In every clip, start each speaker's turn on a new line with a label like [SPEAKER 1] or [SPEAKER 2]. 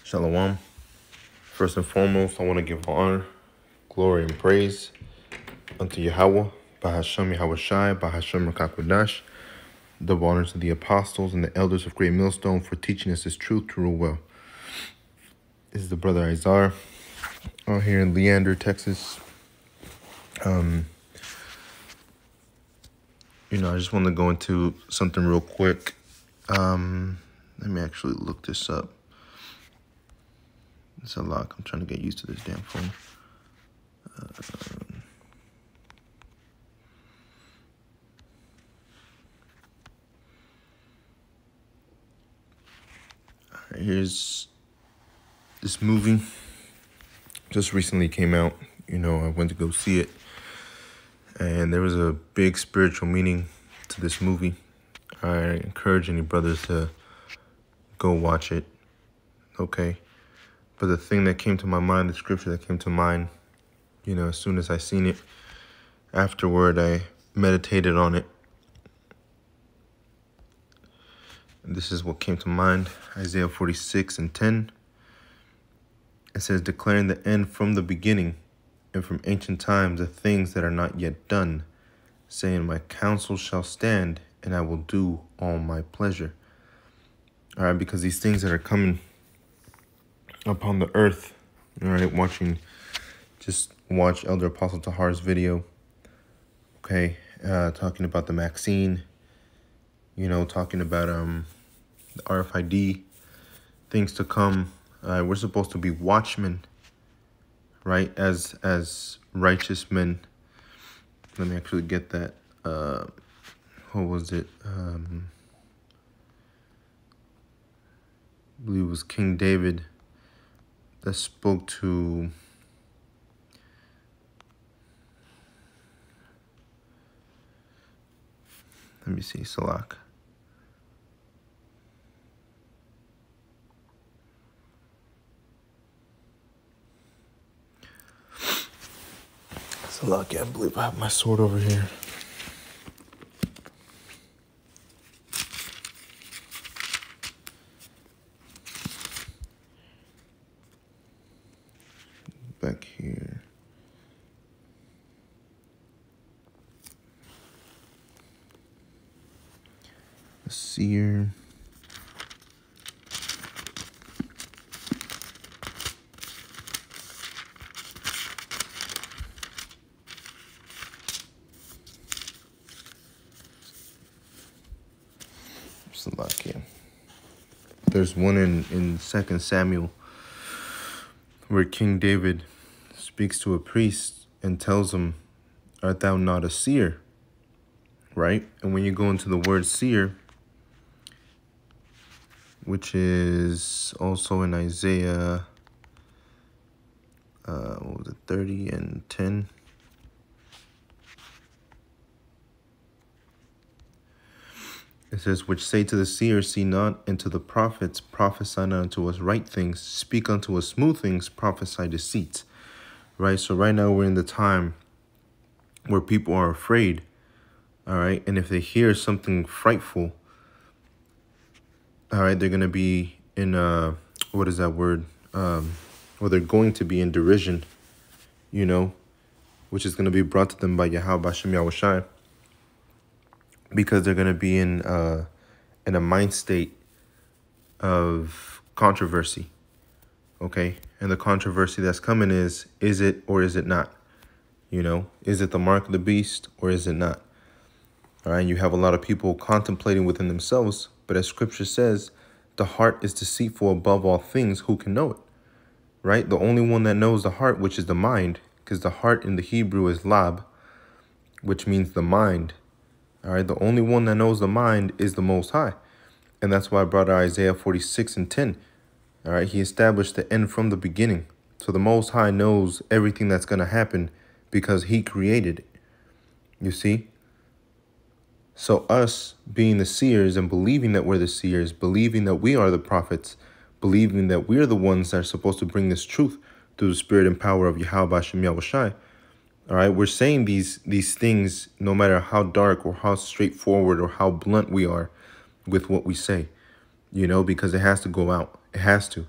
[SPEAKER 1] Shalom. First and foremost, I want to give honor, glory, and praise unto Yahweh, Bahashem Yahweh Shai, Bahashem Rakakwadash, double honor to the apostles and the elders of Great Millstone for teaching us this truth to rule well. This is the brother Izar out here in Leander, Texas. I just want to go into something real quick. Let me actually look this up. It's a lot. I'm trying to get used to this damn phone. Here's this movie. Just recently came out. I went to go see it. And there was a big spiritual meaning to this movie. I encourage any brothers to go watch it. Okay. But the thing that came to my mind, the scripture that came to mind, as soon as I seen it, afterward, I meditated on it. And this is what came to mind, Isaiah 46:10. It says, declaring the end from the beginning and from ancient times the things that are not yet done, saying, my counsel shall stand and I will do all my pleasure. All right, because these things that are coming upon the earth, all right, just watch Elder Apostle Tahar's video, okay, talking about the Maxine, talking about the RFID, things to come. We're supposed to be watchmen, right, as righteous men. Let me actually get that. What was it? I believe it was King David that spoke to Salak. Salak, I believe I have my sword over here. Back here. A seer. Salakia. There's one in 2 Samuel where King David speaks to a priest and tells him, art thou not a seer? Right? And when you go into the word seer, which is also in Isaiah 30:10. It says, which say to the seer, see not, and to the prophets, prophesy not unto us right things, speak unto us smooth things, prophesy deceits. Right? So right now we're in the time where people are afraid. All right? And if they hear something frightful, all right, they're going to be in, what is that word? They're going to be in derision, which is going to be brought to them by Yahweh Bashem Yahweh Shai. Because they're going to be in a mind state of controversy, okay? And the controversy that's coming is it or is it not? Is it the mark of the beast or is it not? All right, you have a lot of people contemplating within themselves, but as scripture says, the heart is deceitful above all things, who can know it? Right? The only one that knows the heart, which is the mind, because the heart in the Hebrew is lab, which means the mind. All right, the only one that knows the mind is the Most High. And that's why I brought out Isaiah 46:10. All right, he established the end from the beginning. So the Most High knows everything that's going to happen because he created it. You see? So us being the seers and believing that we're the seers, believing that we are the prophets, believing that we're the ones that are supposed to bring this truth through the spirit and power of Yahweh Bashem Yahweh Shai. All right, we're saying these things no matter how dark or how straightforward or how blunt we are with what we say, because it has to go out. It has to.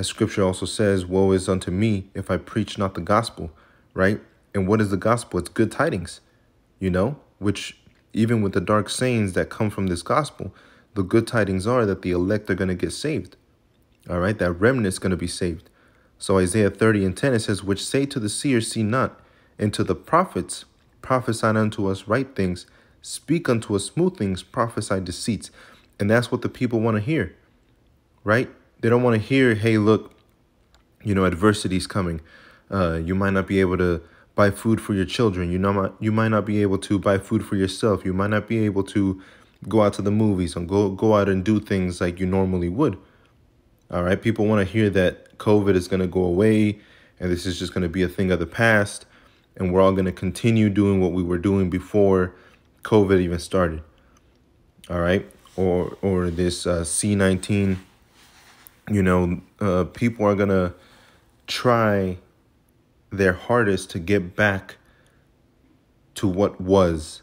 [SPEAKER 1] As scripture also says, woe is unto me if I preach not the gospel, right? And what is the gospel? It's good tidings, which even with the dark sayings that come from this gospel, the good tidings are that the elect are going to get saved. All right, that remnant's going to be saved. So Isaiah 30:10, it says, which say to the seers, see not, and to the prophets, prophesy unto us right things, speak unto us smooth things, prophesy deceits. And that's what the people want to hear, right? They don't want to hear, hey, look, adversity's coming. You might not be able to buy food for your children. You might not be able to buy food for yourself. You might not be able to go out to the movies and go out and do things like you normally would. All right. People want to hear that COVID is going to go away and this is just going to be a thing of the past. And we're all going to continue doing what we were doing before COVID even started. All right. Or this C-19, people are going to try their hardest to get back to what was.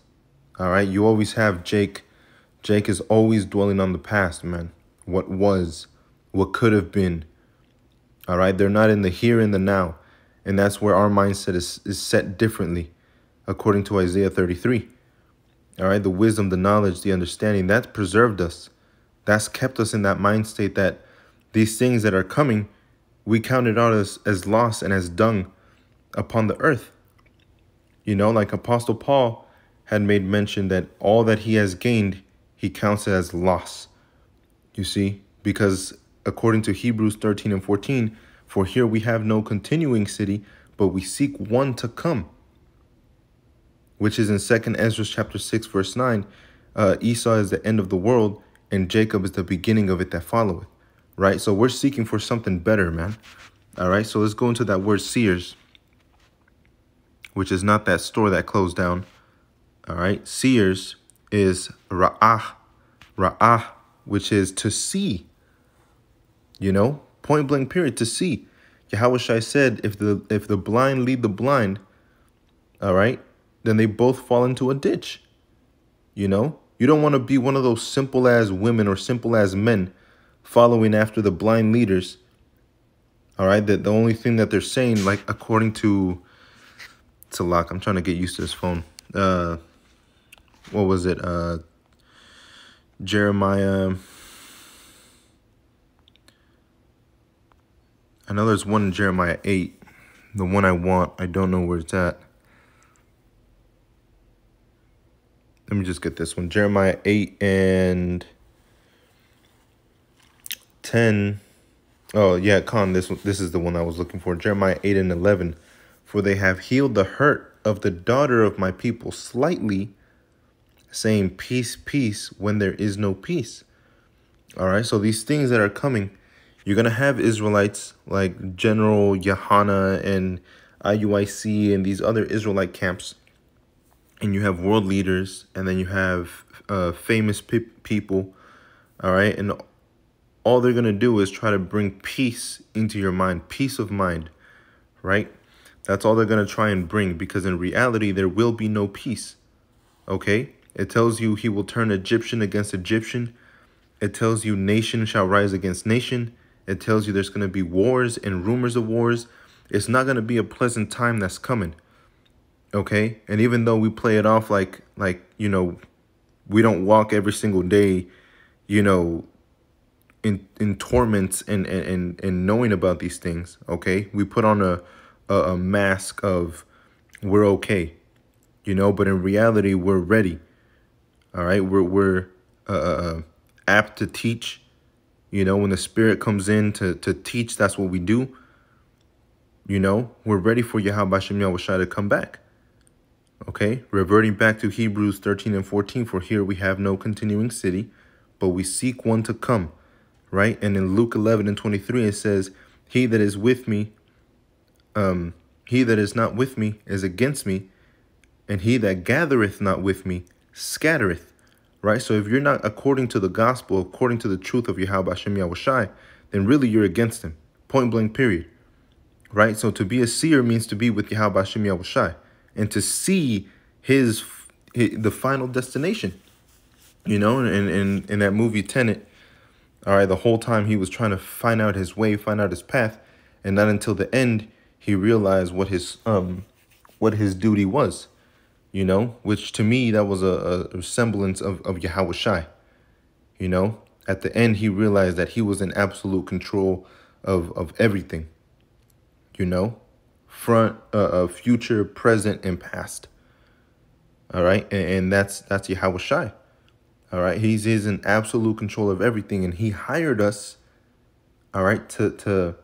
[SPEAKER 1] All right. You always have Jake. Jake is always dwelling on the past, man. What was, what could have been. All right. They're not in the here and the now. And that's where our mindset is set differently, according to Isaiah 33. All right. The wisdom, the knowledge, the understanding, that's preserved us. That's kept us in that mind state that these things that are coming, we count it out as loss and as dung upon the earth. Like Apostle Paul had made mention that all that he has gained, he counts it as loss. You see, because according to Hebrews 13:14, for here we have no continuing city, but we seek one to come. Which is in 2 Ezra chapter 6, verse 9. Esau is the end of the world, and Jacob is the beginning of it that followeth. Right? So we're seeking for something better, man. All right, so let's go into that word seers, which is not that store that closed down. All right, seers is ra'ah, which is to see. Point blank period, to see. Yahushua said, if the blind lead the blind, all right, then they both fall into a ditch. You don't want to be one of those simple as women or simple as men following after the blind leaders. All right, that the only thing that they're saying, like according to Locke, I'm trying to get used to this phone. What was it? Jeremiah. I know there's one in Jeremiah 8. The one I want, I don't know where it's at. Let me just get this one. Jeremiah 8 and 10. Oh, yeah, this is the one I was looking for. Jeremiah 8 and 11. For they have healed the hurt of the daughter of my people slightly, saying peace, peace, when there is no peace. All right, so these things that are coming, you're going to have Israelites like General Yahana and IUIC and these other Israelite camps. And you have world leaders, and then you have famous people, all right? And all they're going to do is try to bring peace into your mind, peace of mind, right? That's all they're going to try and bring, because in reality, there will be no peace, okay? It tells you he will turn Egyptian against Egyptian. It tells you nation shall rise against nation. It tells you there's going to be wars and rumors of wars. It's not going to be a pleasant time that's coming. Okay, and even though we play it off like we don't walk every single day, in torments and knowing about these things. Okay, we put on a mask of we're okay, but in reality we're ready. All right, we're apt to teach. When the Spirit comes in to teach, that's what we do. We're ready for Yahweh Hashem Yahushua to come back. Okay, reverting back to Hebrews 13 and 14, for here we have no continuing city, but we seek one to come, right? And in Luke 11 and 23, it says, he that is with me, he that is not with me is against me, and he that gathereth not with me scattereth, right? So if you're not according to the gospel, according to the truth of Yahweh Hashem Yahushai, then really you're against him, point blank period, right? So to be a seer means to be with Yahweh Hashem Yahushai, and to see the final destination, in that movie Tenet, All right, the whole time he was trying to find out his way, find out his path, and not until the end he realized what his duty was. You know, which to me that was a semblance of Yahweh Shai. You know, at the end he realized that he was in absolute control of everything. You know, future, present, and past. All right, and that's Yahweh Shai. All right, he's in absolute control of everything, and he hired us. All right, to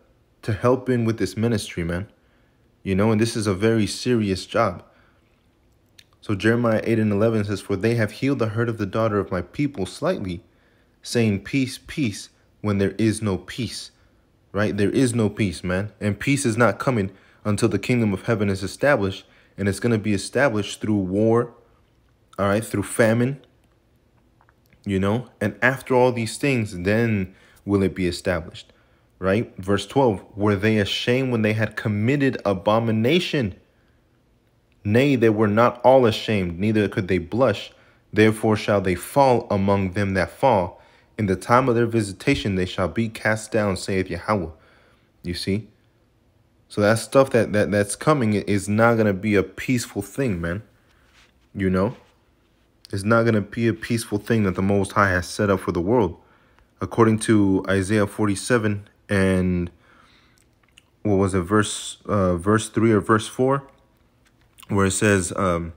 [SPEAKER 1] help in with this ministry, man. You know, and this is a very serious job. So Jeremiah 8:11 says, "For they have healed the hurt of the daughter of my people slightly, saying peace, peace, when there is no peace." Right? There is no peace, man. And peace is not coming until the kingdom of heaven is established. And it's going to be established through war, all right, through famine, you know. And after all these things, then will it be established, right? Verse 12, "Were they ashamed when they had committed abomination? Nay, they were not all ashamed, neither could they blush. Therefore shall they fall among them that fall. In the time of their visitation they shall be cast down, saith Yahweh." You see? So that stuff that's coming is not going to be a peaceful thing, man. You know? It's not going to be a peaceful thing that the Most High has set up for the world. According to Isaiah 47 and what was it, verse 3 or verse 4, where it says, "And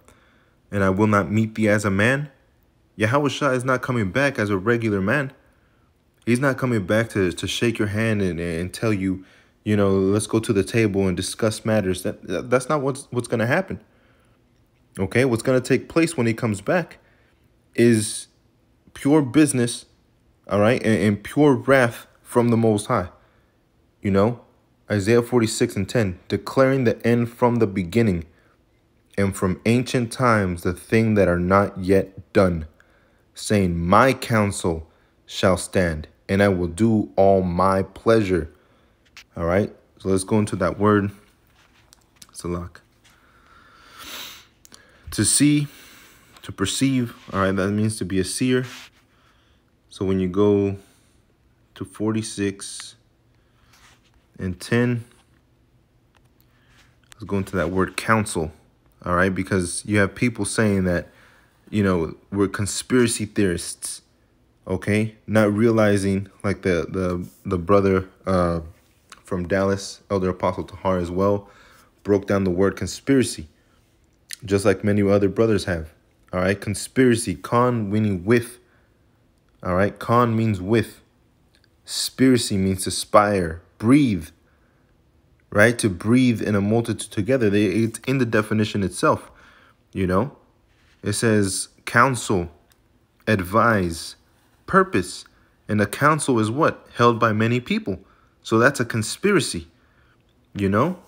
[SPEAKER 1] I will not meet thee as a man." Yahweh Shai is not coming back as a regular man. He's not coming back to shake your hand and tell you, you know, let's go to the table and discuss matters. That's not what's going to happen. Okay, what's going to take place when he comes back is pure business, all right, and pure wrath from the Most High. You know, Isaiah 46:10, "Declaring the end from the beginning, and from ancient times the thing that are not yet done, saying, my counsel shall stand, and I will do all my pleasure." All right, so let's go into that word, Salak. To see, to perceive, all right, that means to be a seer. So when you go to 46:10, let's go into that word counsel, all right, because you have people saying that, you know, we're conspiracy theorists, okay, not realizing, like the brother from Dallas, Elder Apostle Tahar as well, broke down the word conspiracy, just like many other brothers have. All right, conspiracy, con meaning with. All right, con means with. Spiracy means to spire, breathe. Right, to breathe in a multitude together. It's in the definition itself. You know, it says counsel, advise, purpose, and a council is what? Held by many people. So that's a conspiracy. You know,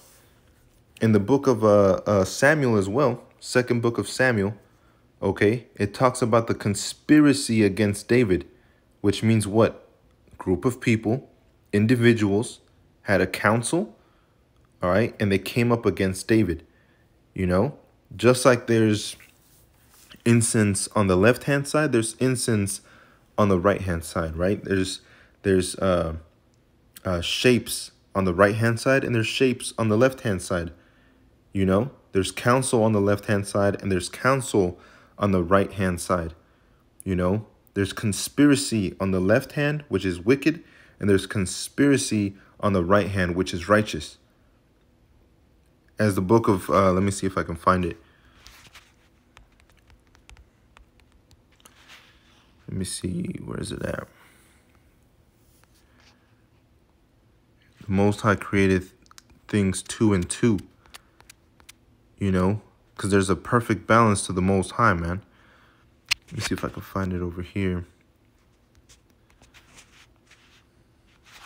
[SPEAKER 1] in the book of Samuel as well, second book of Samuel, okay, it talks about the conspiracy against David, which means what? Group of people, individuals, had a council, all right, and they came up against David, you know? Just like there's incense on the left-hand side, there's incense on the right-hand side, right? There's shapes on the right-hand side, and there's shapes on the left-hand side, you know? There's counsel on the left-hand side, and there's counsel on the right-hand side, you know? There's conspiracy on the left hand, which is wicked, and there's conspiracy on the right hand, which is righteous. As the book of, let me see if I can find it. Let me see, where is it at? The Most High created things 2 and 2, you know, because there's a perfect balance to the Most High, man. Let me see if I can find it over here.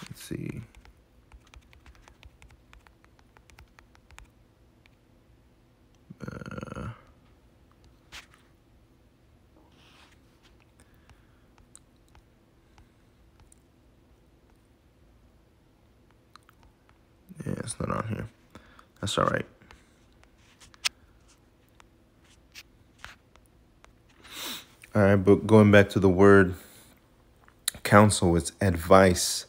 [SPEAKER 1] Let's see. Yeah, it's not on here. That's all right. All right, but going back to the word counsel, it's advice,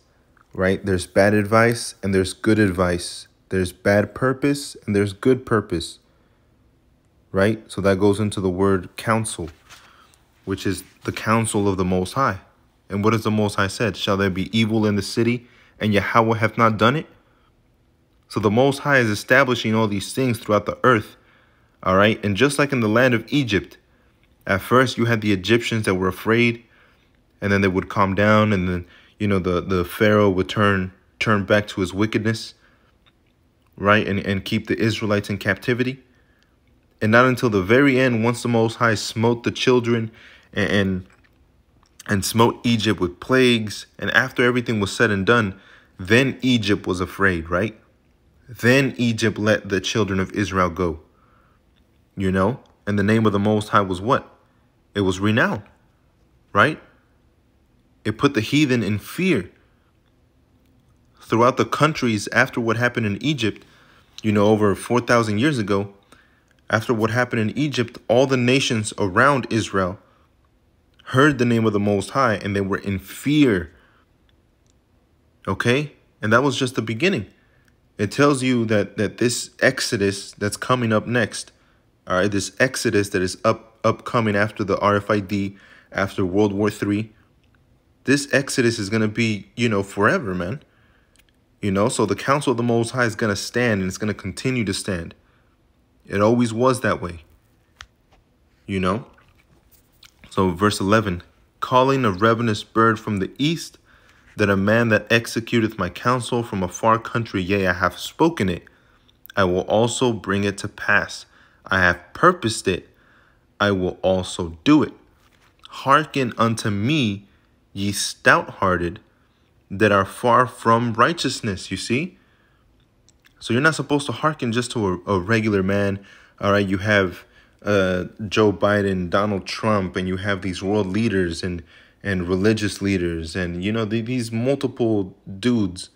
[SPEAKER 1] right? There's bad advice and there's good advice. There's bad purpose and there's good purpose, right? So that goes into the word counsel, which is the counsel of the Most High. And what has the Most High said? Shall there be evil in the city and Yahweh hath not done it? So the Most High is establishing all these things throughout the earth, all right? And just like in the land of Egypt, at first you had the Egyptians that were afraid, and then they would calm down, and then, you know, the Pharaoh would turn back to his wickedness, right? And keep the Israelites in captivity. And not until the very end, once the Most High smote the children and smote Egypt with plagues, and after everything was said and done, then Egypt was afraid, right? Then Egypt let the children of Israel go, you know? And the name of the Most High was what? It was renowned, right? It put the heathen in fear. Throughout the countries after what happened in Egypt, you know, over 4,000 years ago, after what happened in Egypt, all the nations around Israel heard the name of the Most High and they were in fear. Okay? And that was just the beginning. It tells you that this Exodus that's coming up next, all right, this Exodus that is upcoming after the RFID, after World War III, this Exodus is going to be, you know, forever, man. You know, so the counsel of the Most High is going to stand, and it's going to continue to stand. It always was that way, you know. So verse 11, calling a ravenous bird from the east, that a man that executeth my counsel from a far country, yea, I have spoken it, I will also bring it to pass. I have purposed it, I will also do it. Hearken unto me, ye stout-hearted, that are far from righteousness. You see? So you're not supposed to hearken just to a regular man. All right, you have Joe Biden, Donald Trump, and you have these world leaders and religious leaders, and, you know, these multiple dudes,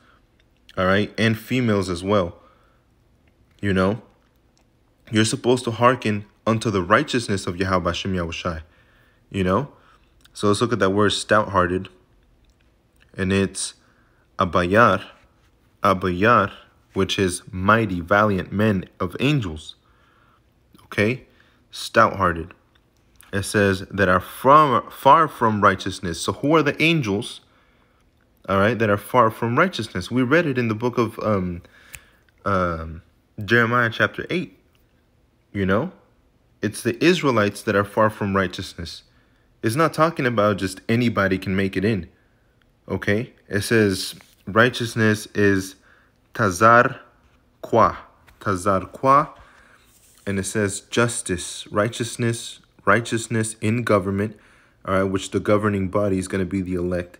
[SPEAKER 1] all right, and females as well. You know, you're supposed to hearken unto the righteousness of Yahweh Shem Yahushai, you know. So let's look at that word stout-hearted, and it's abayar, which is mighty, valiant men of angels. Okay, stout-hearted. It says that are far from righteousness. So who are the angels, all right, that are far from righteousness? We read it in the book of Jeremiah chapter 8. You know, it's the Israelites that are far from righteousness. It's not talking about just anybody can make it in. Okay, it says righteousness is tazar qua, and it says justice, righteousness in government, all right, which the governing body is going to be the elect,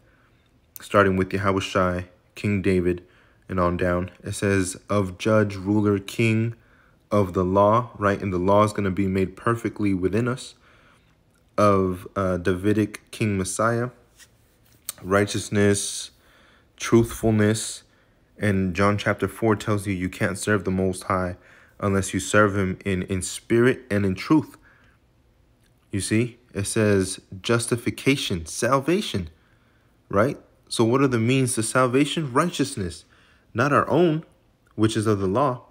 [SPEAKER 1] starting with Yahushai, King David, and on down. It says of judge, ruler, king, of the law, right, and the law is going to be made perfectly within us, of Davidic King Messiah, righteousness, truthfulness. And John chapter 4 tells you you can't serve the Most High unless you serve him in spirit and in truth. You see, it says justification, salvation, right? So what are the means to salvation? Righteousness, not our own, which is of the law,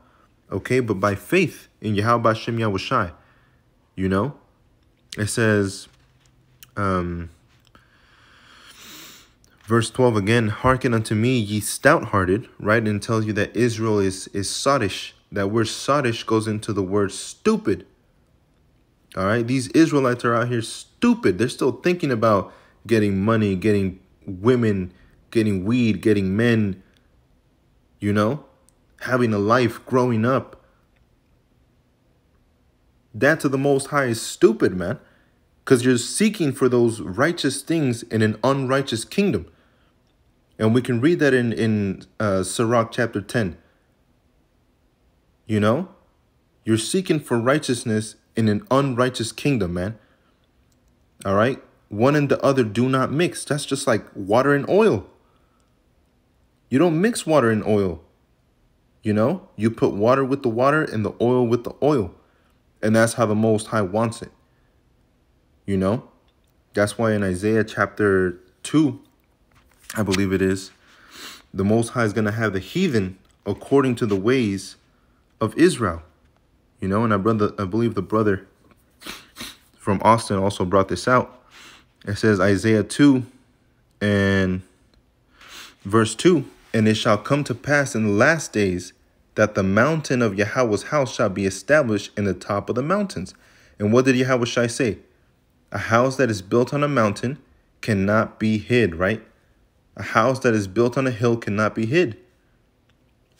[SPEAKER 1] okay, but by faith in Yahweh Shem Yahushai. You know, it says, verse 12 again, hearken unto me, ye stout-hearted, right? And it tells you that Israel is sottish. That word sottish goes into the word stupid. All right, these Israelites are out here stupid. They're still thinking about getting money, getting women, getting weed, getting men, you know, having a life, growing up. That to the Most High is stupid, man, because you're seeking for those righteous things in an unrighteous kingdom. And we can read that in Sirach chapter 10. You know, you're seeking for righteousness in an unrighteous kingdom, man. All right. One and the other do not mix. That's just like water and oil. You don't mix water and oil. You know, you put water with the water and the oil with the oil. And that's how the Most High wants it. You know, that's why in Isaiah chapter 2, I believe it is. The Most High is going to have the heathen according to the ways of Israel. You know, and I believe the brother from Austin also brought this out. It says Isaiah 2 and verse 2, and it shall come to pass in the last days that the mountain of Yahweh's house shall be established in the top of the mountains. And what did Yahweh Shai say? A house that is built on a mountain cannot be hid, right? A house that is built on a hill cannot be hid.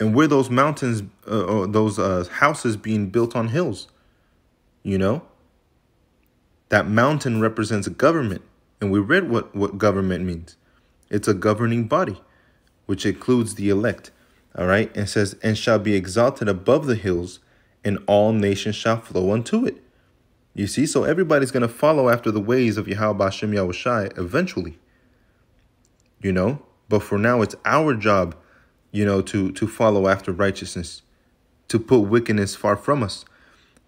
[SPEAKER 1] And where those mountains, or those houses being built on hills, you know? That mountain represents a government. And we read what government means. It's a governing body, which includes the elect. All right. And it says, and shall be exalted above the hills, and all nations shall flow unto it. You see, so everybody's going to follow after the ways of Yahweh Hashem Yahushai eventually. You know, but for now, it's our job, you know, to follow after righteousness, to put wickedness far from us.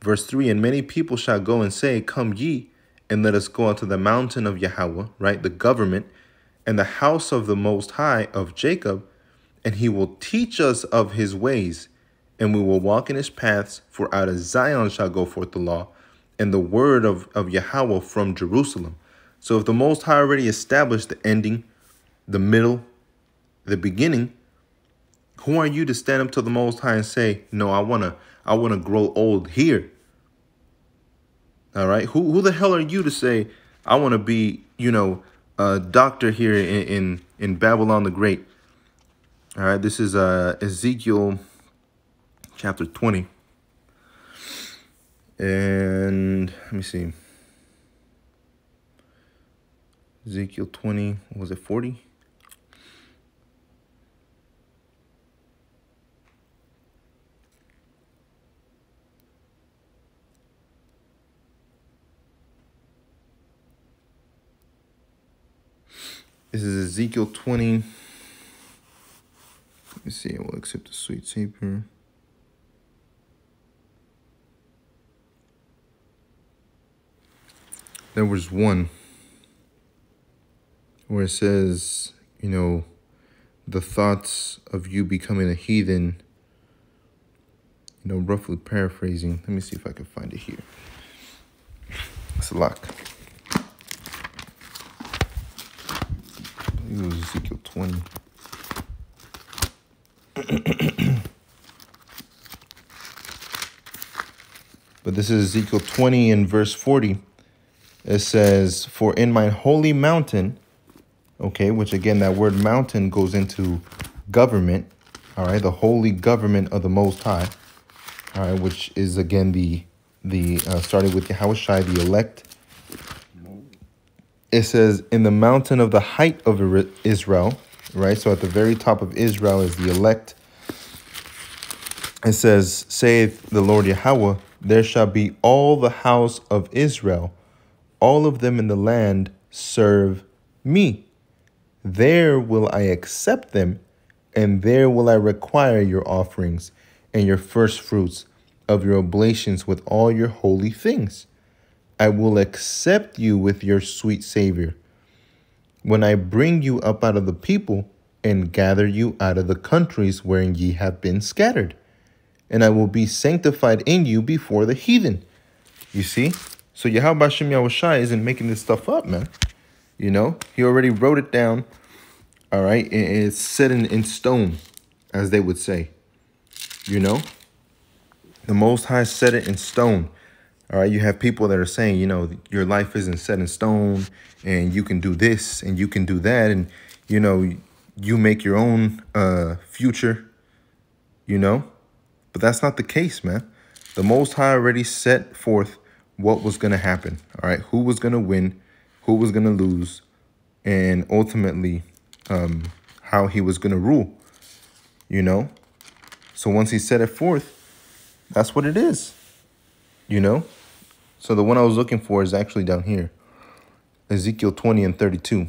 [SPEAKER 1] Verse 3, and many people shall go and say, come ye, and let us go unto the mountain of Yahweh, right, the government, and the house of the Most High of Jacob, and he will teach us of his ways, and we will walk in his paths, for out of Zion shall go forth the law, and the word of Yahweh from Jerusalem. So if the Most High already established the ending, the middle, the beginning, who are you to stand up to the Most High and say, no, I wanna grow old here? All right, who the hell are you to say I want to be, you know, a doctor here in Babylon the Great? All right, this is Ezekiel chapter 20, and let me see, Ezekiel 20, was it 40? This is Ezekiel 20. Let me see. I will accept the sweet savor. There was one where it says, you know, the thoughts of you becoming a heathen, you know, roughly paraphrasing. Let me see if I can find it here. It's a lock. It was Ezekiel 20. But this is Ezekiel 20 and verse 40. It says, for in my holy mountain, okay, which again, that word mountain goes into government, all right, the holy government of the Most High, all right, which is again starting with Yahweh Shai, the elect. It says, in the mountain of the height of Israel, right? So at the very top of Israel is the elect. It says, saith the Lord Yahweh, there shall be all the house of Israel, all of them in the land serve me. There will I accept them, and there will I require your offerings and your first fruits of your oblations with all your holy things. I will accept you with your sweet Savior when I bring you up out of the people and gather you out of the countries wherein ye have been scattered. And I will be sanctified in you before the heathen. You see? So Yahweh Hashem Yahushai isn't making this stuff up, man. You know, he already wrote it down. All right. It's set in stone, as they would say. You know, the Most High set it in stone. All right, you have people that are saying, you know, your life isn't set in stone and you can do this and you can do that. And, you know, you make your own future, you know, but that's not the case, man. The Most High already set forth what was going to happen. All right, who was going to win, who was going to lose, and ultimately how he was going to rule, you know. So once he set it forth, that's what it is, you know. So the one I was looking for is actually down here, Ezekiel 20 and 32.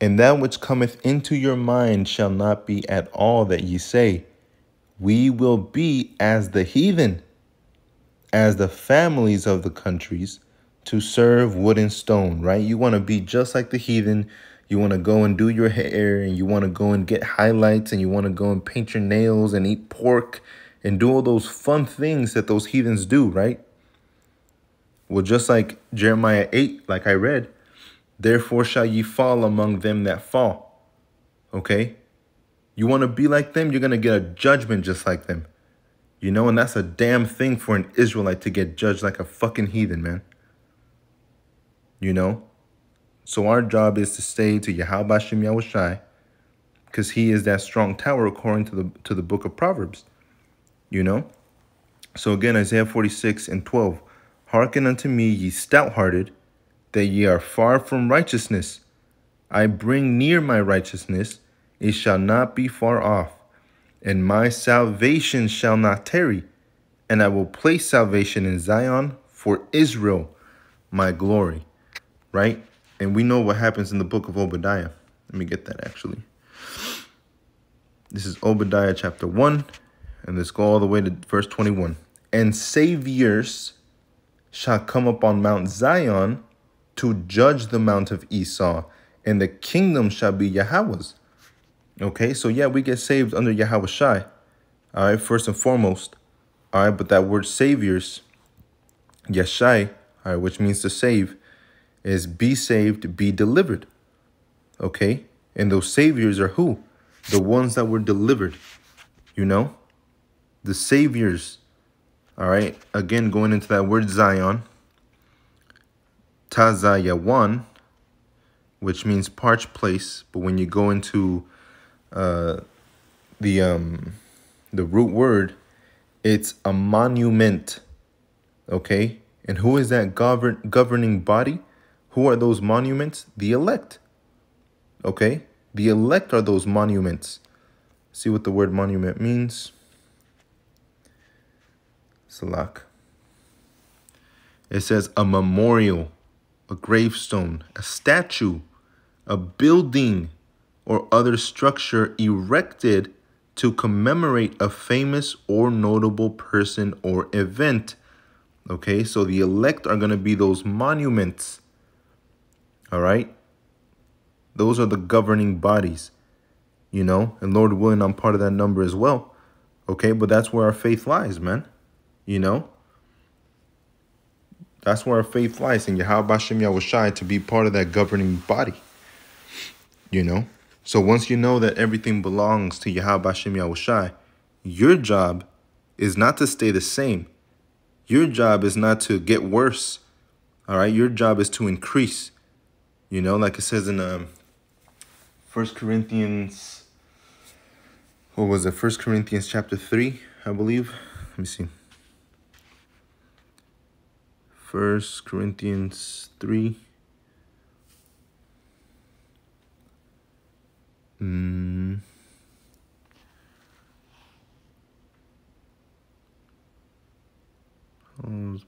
[SPEAKER 1] And that which cometh into your mind shall not be at all that ye say, we will be as the heathen, as the families of the countries, to serve wood and stone, right? You want to be just like the heathen. You want to go and do your hair, and you want to go and get highlights, and you want to go and paint your nails and eat pork and do all those fun things that those heathens do, right? Well, just like Jeremiah 8, like I read, therefore shall ye fall among them that fall. Okay? You want to be like them, you're going to get a judgment just like them. You know, and that's a damn thing for an Israelite to get judged like a fucking heathen, man. You know? So our job is to stay to Yahweh Hashem Yahushai, because he is that strong tower according to the book of Proverbs. You know? So again, Isaiah 46:12. Hearken unto me, ye stout-hearted, that ye are far from righteousness. I bring near my righteousness, it shall not be far off. And my salvation shall not tarry, and I will place salvation in Zion for Israel, my glory. Right? And we know what happens in the book of Obadiah. Let me get that actually. This is Obadiah chapter 1, and let's go all the way to verse 21. And saviors shall come up on Mount Zion to judge the mount of Esau, and the kingdom shall be Yahweh's. Okay, so yeah, we get saved under Yahweh Shai. All right, first and foremost. All right, but that word saviors, Yashai, all right, which means to save, is be saved, be delivered. Okay, and those saviors are who? The ones that were delivered, you know? The saviors, all right? Again, going into that word Zion, Tazayawan, which means parched place, but when you go into the root word, it's a monument, okay? And who is that governing body? Who are those monuments? The elect, okay? The elect are those monuments. See what the word monument means. Salak. It says a memorial, a gravestone, a statue, a building, or other structure erected to commemorate a famous or notable person or event. Okay, so the elect are going to be those monuments. All right? Those are the governing bodies, you know, and Lord willing, I'm part of that number as well. Okay, but that's where our faith lies, man. You know, that's where our faith lies in Yahweh Hashem Yahushai, to be part of that governing body, you know. So once you know that everything belongs to Yahweh Hashem Yahushai, your job is not to stay the same. Your job is not to get worse. All right, your job is to increase. You know, like it says in 1 Corinthians, what was it? 1 Corinthians chapter 3, I believe. Let me see. 1 Corinthians 3.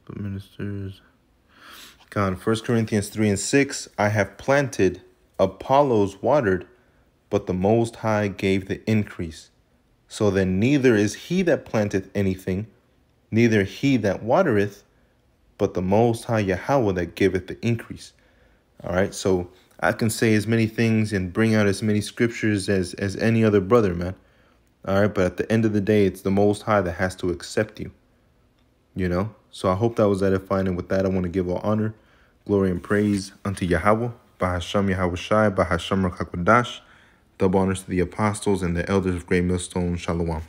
[SPEAKER 1] But ministers. God, 1 Corinthians 3:6. I have planted, Apollos watered, but the Most High gave the increase. So then neither is he that planteth anything, neither he that watereth, but the Most High Yahweh that giveth the increase. All right, so I can say as many things and bring out as many scriptures as any other brother, man. All right, but at the end of the day, it's the Most High that has to accept you, you know? So I hope that was edifying, and with that, I want to give all honor, glory, and praise unto Yahweh, Bahasham Yahushai, Bahasham Rakakwadash. Double honors to the apostles and the elders of Great Millstone. Shalom.